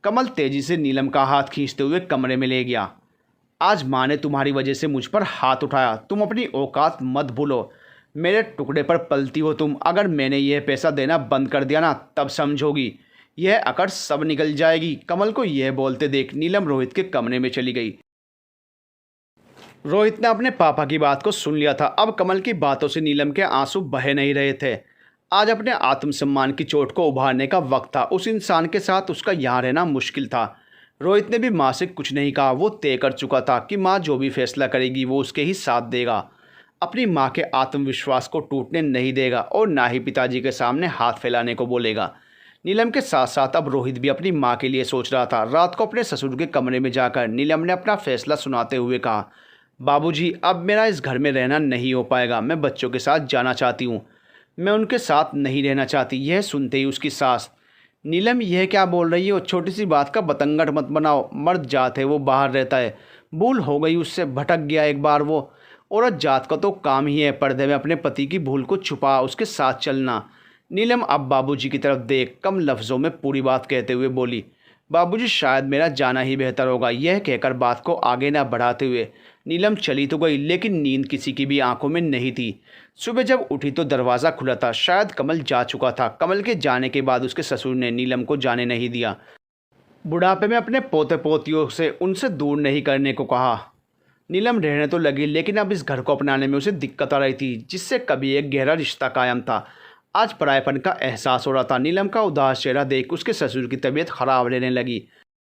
कमल तेजी से नीलम का हाथ खींचते हुए कमरे में ले गया। आज माँ ने तुम्हारी वजह से मुझ पर हाथ उठाया। तुम अपनी औकात मत भूलो। मेरे टुकड़े पर पलती हो तुम। अगर मैंने यह पैसा देना बंद कर दिया ना, तब समझोगी यह अकड़ सब निकल जाएगी। कमल को यह बोलते देख नीलम रोहित के कमरे में चली गई। रोहित ने अपने पापा की बात को सुन लिया था। अब कमल की बातों से नीलम के आंसू बहे नहीं रहे थे। आज अपने आत्मसम्मान की चोट को उभारने का वक्त था। उस इंसान के साथ उसका यहाँ रहना मुश्किल था। रोहित ने भी माँ से कुछ नहीं कहा। वो तय कर चुका था कि माँ जो भी फैसला करेगी वो उसके ही साथ देगा। अपनी माँ के आत्मविश्वास को टूटने नहीं देगा और ना ही पिताजी के सामने हाथ फैलाने को बोलेगा। नीलम के साथ साथ अब रोहित भी अपनी माँ के लिए सोच रहा था। रात को अपने ससुर के कमरे में जाकर नीलम ने अपना फैसला सुनाते हुए कहा, बाबूजी अब मेरा इस घर में रहना नहीं हो पाएगा। मैं बच्चों के साथ जाना चाहती हूँ। मैं उनके साथ नहीं रहना चाहती। यह सुनते ही उसकी सास, नीलम यह क्या बोल रही हो? छोटी सी बात का बतंगड़ मत बनाओ। मर्द जात है, वो बाहर रहता है। भूल हो गई उससे, भटक गया एक बार वो। औरत जात का तो काम ही है पर्दे में अपने पति की भूल को छुपा उसके साथ चलना। नीलम अब बाबूजी की तरफ देख कम लफ्ज़ों में पूरी बात कहते हुए बोली, बाबूजी शायद मेरा जाना ही बेहतर होगा। यह कहकर बात को आगे ना बढ़ाते हुए नीलम चली तो गई, लेकिन नींद किसी की भी आंखों में नहीं थी। सुबह जब उठी तो दरवाज़ा खुला था। शायद कमल जा चुका था। कमल के जाने के बाद उसके ससुर ने नीलम को जाने नहीं दिया। बुढ़ापे में अपने पोते पोतियों से उनसे दूर नहीं करने को कहा। नीलम रहने तो लगी, लेकिन अब इस घर को अपनाने में उसे दिक्कत आ रही थी, जिससे कभी एक गहरा रिश्ता कायम था, आज परायपन का एहसास हो रहा था। नीलम का उदास चेहरा देख उसके ससुर की तबीयत खराब रहने लगी।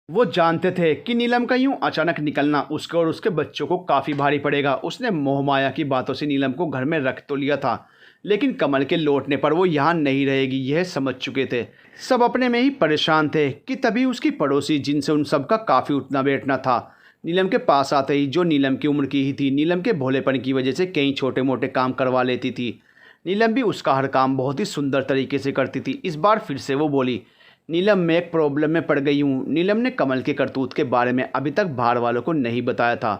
वो जानते थे कि नीलम का यूं अचानक निकलना उसके और उसके बच्चों को काफ़ी भारी पड़ेगा। उसने मोहमाया की बातों से नीलम को घर में रख तो लिया था, लेकिन कमल के लौटने पर वो यहाँ नहीं रहेगी, यह समझ चुके थे। सब अपने में ही परेशान थे कि तभी उसकी पड़ोसी, जिनसे उन सब का काफ़ी उठना बैठना था, नीलम के पास आते ही, जो नीलम की उम्र की ही थी, नीलम के भोलेपन की वजह से कई छोटे मोटे काम करवा लेती थी। नीलम भी उसका हर काम बहुत ही सुंदर तरीके से करती थी। इस बार फिर से वो बोली, नीलम मैं एक प्रॉब्लम में पड़ गई हूँ। नीलम ने कमल के करतूत के बारे में अभी तक बाहर वालों को नहीं बताया था।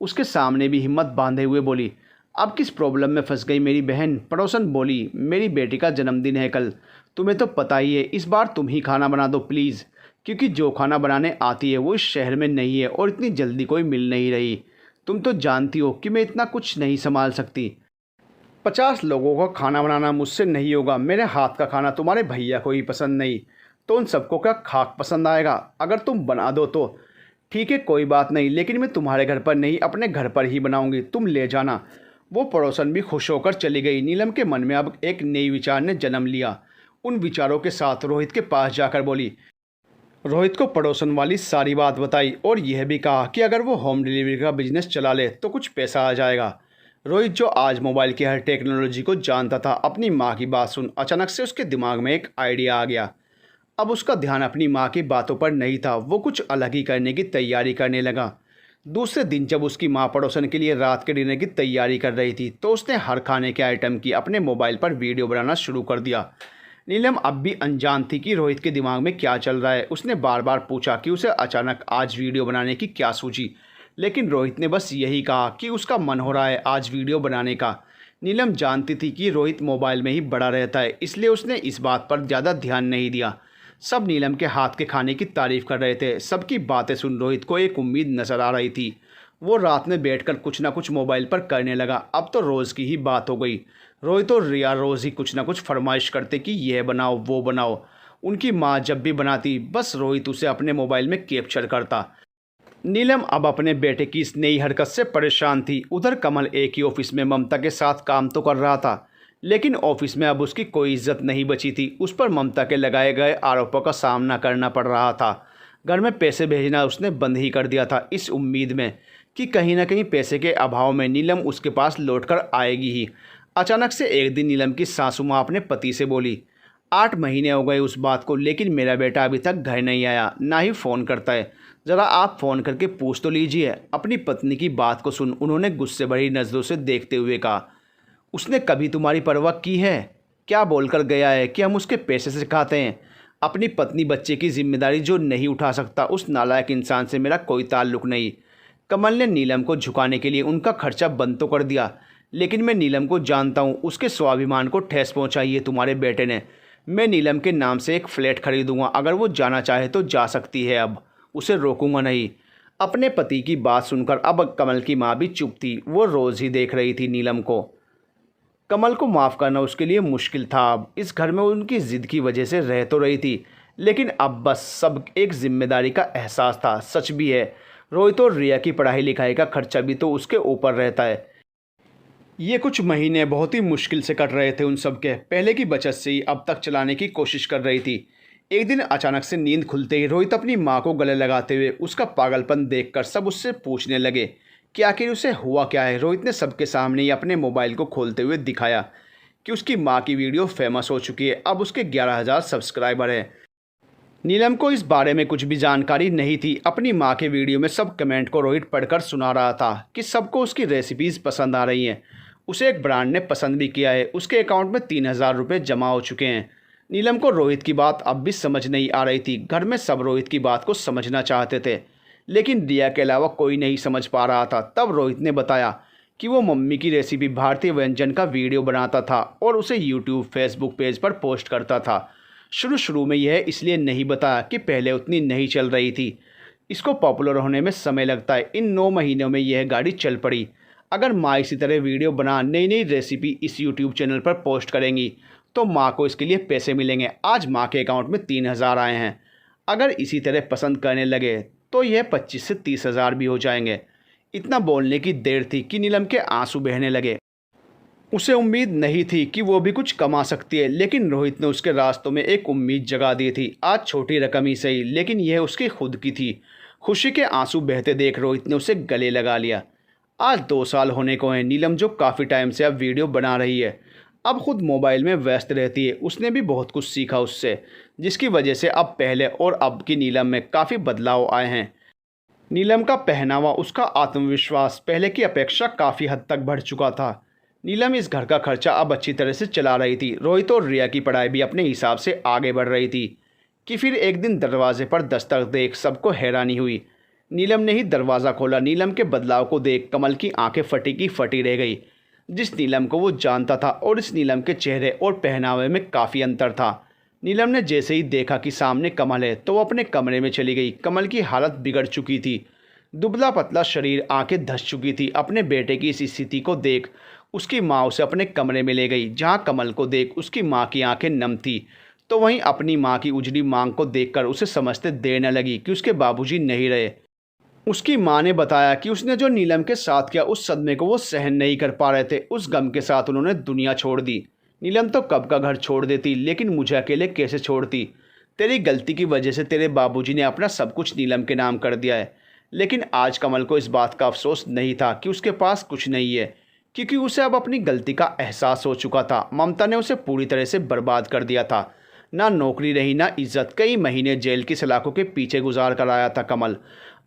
उसके सामने भी हिम्मत बांधे हुए बोली, अब किस प्रॉब्लम में फंस गई मेरी बहन? पड़ोसन बोली। मेरी बेटी का जन्मदिन है कल, तुम्हें तो पता ही है। इस बार तुम ही खाना बना दो प्लीज़, क्योंकि जो खाना बनाने आती है वो इस शहर में नहीं है और इतनी जल्दी कोई मिल नहीं रही। तुम तो जानती हो कि मैं इतना कुछ नहीं संभाल सकती। 50 लोगों का खाना बनाना मुझसे नहीं होगा। मेरे हाथ का खाना तुम्हारे भैया को ही पसंद नहीं, तो उन सबको क्या खाक पसंद आएगा? अगर तुम बना दो तो ठीक है, कोई बात नहीं, लेकिन मैं तुम्हारे घर पर नहीं, अपने घर पर ही बनाऊंगी, तुम ले जाना। वो पड़ोसन भी खुश होकर चली गई। नीलम के मन में अब एक नई विचार ने जन्म लिया। उन विचारों के साथ रोहित के पास जाकर बोली। रोहित को पड़ोसन वाली सारी बात बताई और यह भी कहा कि अगर वो होम डिलीवरी का बिजनेस चला ले तो कुछ पैसा आ जाएगा। रोहित, जो आज मोबाइल की हर टेक्नोलॉजी को जानता था, अपनी माँ की बात सुन अचानक से उसके दिमाग में एक आइडिया आ गया। अब उसका ध्यान अपनी माँ की बातों पर नहीं था, वो कुछ अलग ही करने की तैयारी करने लगा। दूसरे दिन जब उसकी माँ पड़ोसन के लिए रात के डिनर की तैयारी कर रही थी, तो उसने हर खाने के आइटम की अपने मोबाइल पर वीडियो बनाना शुरू कर दिया। नीलम अब भी अनजान थी कि रोहित के दिमाग में क्या चल रहा है। उसने बार बार पूछा कि उसे अचानक आज वीडियो बनाने की क्या सूझी, लेकिन रोहित ने बस यही कहा कि उसका मन हो रहा है आज वीडियो बनाने का। नीलम जानती थी कि रोहित मोबाइल में ही बड़ा रहता है, इसलिए उसने इस बात पर ज़्यादा ध्यान नहीं दिया। सब नीलम के हाथ के खाने की तारीफ कर रहे थे। सबकी बातें सुन रोहित को एक उम्मीद नजर आ रही थी। वो रात में बैठकर कुछ ना कुछ मोबाइल पर करने लगा। अब तो रोज़ की ही बात हो गई। रोहित और रिया रोज़ ही कुछ ना कुछ फरमाइश करते कि यह बनाओ वो बनाओ। उनकी माँ जब भी बनाती, बस रोहित उसे अपने मोबाइल में कैप्चर करता। नीलम अब अपने बेटे की इस नई हरकत से परेशान थी। उधर कमल एक ही ऑफिस में ममता के साथ काम तो कर रहा था, लेकिन ऑफिस में अब उसकी कोई इज्जत नहीं बची थी। उस पर ममता के लगाए गए आरोपों का सामना करना पड़ रहा था। घर में पैसे भेजना उसने बंद ही कर दिया था, इस उम्मीद में कि कहीं ना कहीं पैसे के अभाव में नीलम उसके पास लौटकर आएगी ही। अचानक से एक दिन नीलम की सासू माँ अपने पति से बोली, 8 महीने हो गए उस बात को, लेकिन मेरा बेटा अभी तक घर नहीं आया, ना ही फ़ोन करता है। ज़रा आप फ़ोन करके पूछ तो लीजिए। अपनी पत्नी की बात को सुन उन्होंने गुस्से भरी नज़रों से देखते हुए कहा, उसने कभी तुम्हारी परवाह की है? क्या बोलकर गया है कि हम उसके पैसे से खाते हैं? अपनी पत्नी बच्चे की जिम्मेदारी जो नहीं उठा सकता, उस नालायक इंसान से मेरा कोई ताल्लुक़ नहीं। कमल ने नीलम को झुकाने के लिए उनका खर्चा बंद तो कर दिया, लेकिन मैं नीलम को जानता हूँ, उसके स्वाभिमान को ठेस पहुँचाई है तुम्हारे बेटे ने। मैं नीलम के नाम से एक फ्लैट खरीदूँगा, अगर वो जाना चाहे तो जा सकती है, अब उसे रोकूंगा नहीं। अपने पति की बात सुनकर अब कमल की माँ भी चुप थी। वो रोज़ ही देख रही थी नीलम को। कमल को माफ़ करना उसके लिए मुश्किल था। अब इस घर में उनकी ज़िद की वजह से रह तो रही थी, लेकिन अब बस सब एक जिम्मेदारी का एहसास था। सच भी है, रोहित और रिया की पढ़ाई लिखाई का खर्चा भी तो उसके ऊपर रहता है। ये कुछ महीने बहुत ही मुश्किल से कट रहे थे उन सब के। पहले की बचत से ही अब तक चलाने की कोशिश कर रही थी। एक दिन अचानक से नींद खुलते ही रोहित अपनी माँ को गले लगाते हुए उसका पागलपन देखकर सब उससे पूछने लगे कि आखिर उसे हुआ क्या है। रोहित ने सबके सामने ही अपने मोबाइल को खोलते हुए दिखाया कि उसकी माँ की वीडियो फेमस हो चुकी है। अब उसके 11,000 सब्सक्राइबर हैं। नीलम को इस बारे में कुछ भी जानकारी नहीं थी। अपनी माँ के वीडियो में सब कमेंट को रोहित पढ़कर सुना रहा था कि सबको उसकी रेसिपीज़ पसंद आ रही हैं। उसे एक ब्रांड ने पसंद भी किया है। उसके अकाउंट में 3,000 रुपये जमा हो चुके हैं। नीलम को रोहित की बात अब भी समझ नहीं आ रही थी। घर में सब रोहित की बात को समझना चाहते थे, लेकिन रिया के अलावा कोई नहीं समझ पा रहा था। तब रोहित ने बताया कि वो मम्मी की रेसिपी भारतीय व्यंजन का वीडियो बनाता था और उसे यूट्यूब फेसबुक पेज पर पोस्ट करता था। शुरू में यह इसलिए नहीं बताया कि पहले उतनी नहीं चल रही थी। इसको पॉपुलर होने में समय लगता है। इन 9 महीनों में यह गाड़ी चल पड़ी। अगर माँ इसी तरह वीडियो बना नई नई रेसिपी इस यूट्यूब चैनल पर पोस्ट करेंगी तो माँ को इसके लिए पैसे मिलेंगे। आज माँ के अकाउंट में 3,000 आए हैं। अगर इसी तरह पसंद करने लगे तो यह 25 से 30,000 भी हो जाएंगे। इतना बोलने की देर थी कि नीलम के आंसू बहने लगे। उसे उम्मीद नहीं थी कि वो भी कुछ कमा सकती है, लेकिन रोहित ने उसके रास्तों में एक उम्मीद जगा दी थी। आज छोटी रकम ही सही, लेकिन यह उसकी खुद की थी। खुशी के आंसू बहते देख रोहित ने उसे गले लगा लिया। आज 2 साल होने को हैं। नीलम, जो काफ़ी टाइम से अब वीडियो बना रही है, अब खुद मोबाइल में व्यस्त रहती है। उसने भी बहुत कुछ सीखा उससे, जिसकी वजह से अब पहले और अब की नीलम में काफ़ी बदलाव आए हैं। नीलम का पहनावा, उसका आत्मविश्वास पहले की अपेक्षा काफ़ी हद तक बढ़ चुका था। नीलम इस घर का खर्चा अब अच्छी तरह से चला रही थी। रोहित और रिया की पढ़ाई भी अपने हिसाब से आगे बढ़ रही थी कि फिर एक दिन दरवाजे पर दस्तक देख सबको हैरानी हुई। नीलम ने ही दरवाज़ा खोला। नीलम के बदलाव को देख कमल की आंखें फटी की फटी रह गई। जिस नीलम को वो जानता था और इस नीलम के चेहरे और पहनावे में काफ़ी अंतर था। नीलम ने जैसे ही देखा कि सामने कमल है तो वो अपने कमरे में चली गई। कमल की हालत बिगड़ चुकी थी, दुबला पतला शरीर, आंखें धंस चुकी थी। अपने बेटे की इस स्थिति को देख उसकी माँ उसे अपने कमरे में ले गई, जहाँ कमल को देख उसकी माँ की आंखें नम थी। तो वहीं अपनी माँ की उजड़ी मांग को देखकर उसे समझते देर न लगी कि उसके बाबूजी नहीं रहे। उसकी माँ ने बताया कि उसने जो नीलम के साथ किया उस सदमे को वो सहन नहीं कर पा रहे थे। उस गम के साथ उन्होंने दुनिया छोड़ दी। नीलम तो कब का घर छोड़ देती, लेकिन मुझे अकेले कैसे छोड़ती। तेरी गलती की वजह से तेरे बाबूजी ने अपना सब कुछ नीलम के नाम कर दिया है। लेकिन आज कमल को इस बात का अफसोस नहीं था कि उसके पास कुछ नहीं है, क्योंकि उसे अब अपनी गलती का एहसास हो चुका था। ममता ने उसे पूरी तरह से बर्बाद कर दिया था। ना नौकरी रही ना इज्जत। कई महीने जेल की सलाखों के पीछे गुजार कर आया था कमल।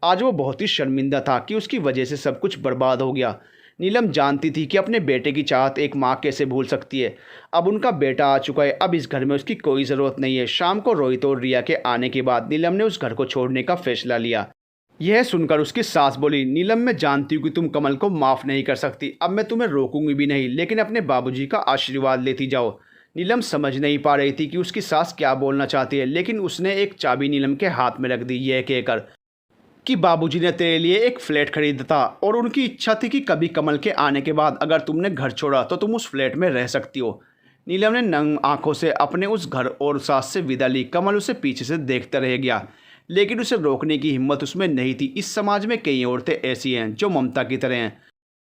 आज वो बहुत ही शर्मिंदा था कि उसकी वजह से सब कुछ बर्बाद हो गया। नीलम जानती थी कि अपने बेटे की चाहत एक माँ कैसे भूल सकती है। अब उनका बेटा आ चुका है, अब इस घर में उसकी कोई ज़रूरत नहीं है। शाम को रोहित और रिया के आने के बाद नीलम ने उस घर को छोड़ने का फैसला लिया। यह सुनकर उसकी सास बोली, नीलम मैं जानती हूँ कि तुम कमल को माफ़ नहीं कर सकती। अब मैं तुम्हें रोकूंगी भी नहीं, लेकिन अपने बाबूजी का आशीर्वाद लेती जाओ। नीलम समझ नहीं पा रही थी कि उसकी सास क्या बोलना चाहती है, लेकिन उसने एक चाबी नीलम के हाथ में रख दी, यह कहकर कि बाबूजी ने तेरे लिए एक फ्लैट खरीदा था और उनकी इच्छा थी कि कभी कमल के आने के बाद अगर तुमने घर छोड़ा तो तुम उस फ्लैट में रह सकती हो। नीलम ने नंग आंखों से अपने उस घर और सास से विदा ली। कमल उसे पीछे से देखता रह गया, लेकिन उसे रोकने की हिम्मत उसमें नहीं थी। इस समाज में कई औरतें ऐसी हैं जो ममता की तरह हैं,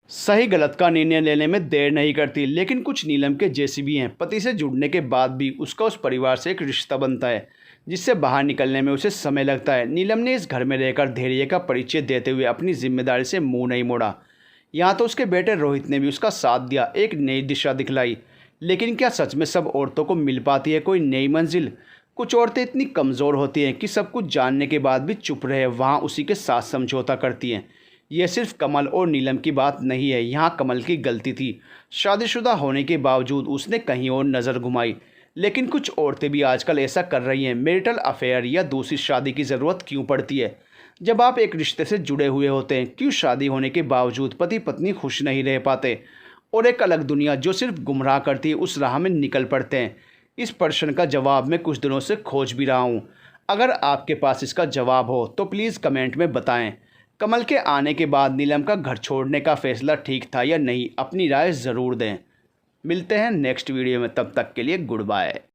सही गलत का निर्णय लेने में देर नहीं करती। लेकिन कुछ नीलम के जैसी भी हैं। पति से जुड़ने के बाद भी उसका उस परिवार से एक रिश्ता बनता है, जिससे बाहर निकलने में उसे समय लगता है। नीलम ने इस घर में रहकर धैर्य का परिचय देते हुए अपनी जिम्मेदारी से मुंह नहीं मोड़ा। यहाँ तो उसके बेटे रोहित ने भी उसका साथ दिया, एक नई दिशा दिखलाई। लेकिन क्या सच में सब औरतों को मिल पाती है कोई नई मंजिल? कुछ औरतें इतनी कमज़ोर होती हैं कि सब कुछ जानने के बाद भी चुप रहे वहाँ उसी के साथ समझौता करती हैं। यह सिर्फ कमल और नीलम की बात नहीं है, यहाँ कमल की गलती थी। शादीशुदा होने के बावजूद उसने कहीं और नज़र घुमाई। लेकिन कुछ औरतें भी आजकल ऐसा कर रही हैं। मैरिटल अफेयर या दूसरी शादी की ज़रूरत क्यों पड़ती है? जब आप एक रिश्ते से जुड़े हुए होते हैं, क्यों शादी होने के बावजूद पति पत्नी खुश नहीं रह पाते और एक अलग दुनिया जो सिर्फ गुमराह करती है उस राह में निकल पड़ते हैं? इस प्रश्न का जवाब मैं कुछ दिनों से खोज भी रहा हूँ। अगर आपके पास इसका जवाब हो तो प्लीज़ कमेंट में बताएं। कमल के आने के बाद नीलम का घर छोड़ने का फैसला ठीक था या नहीं? अपनी राय ज़रूर दें। मिलते हैं नेक्स्ट वीडियो में, तब तक के लिए गुड बाय।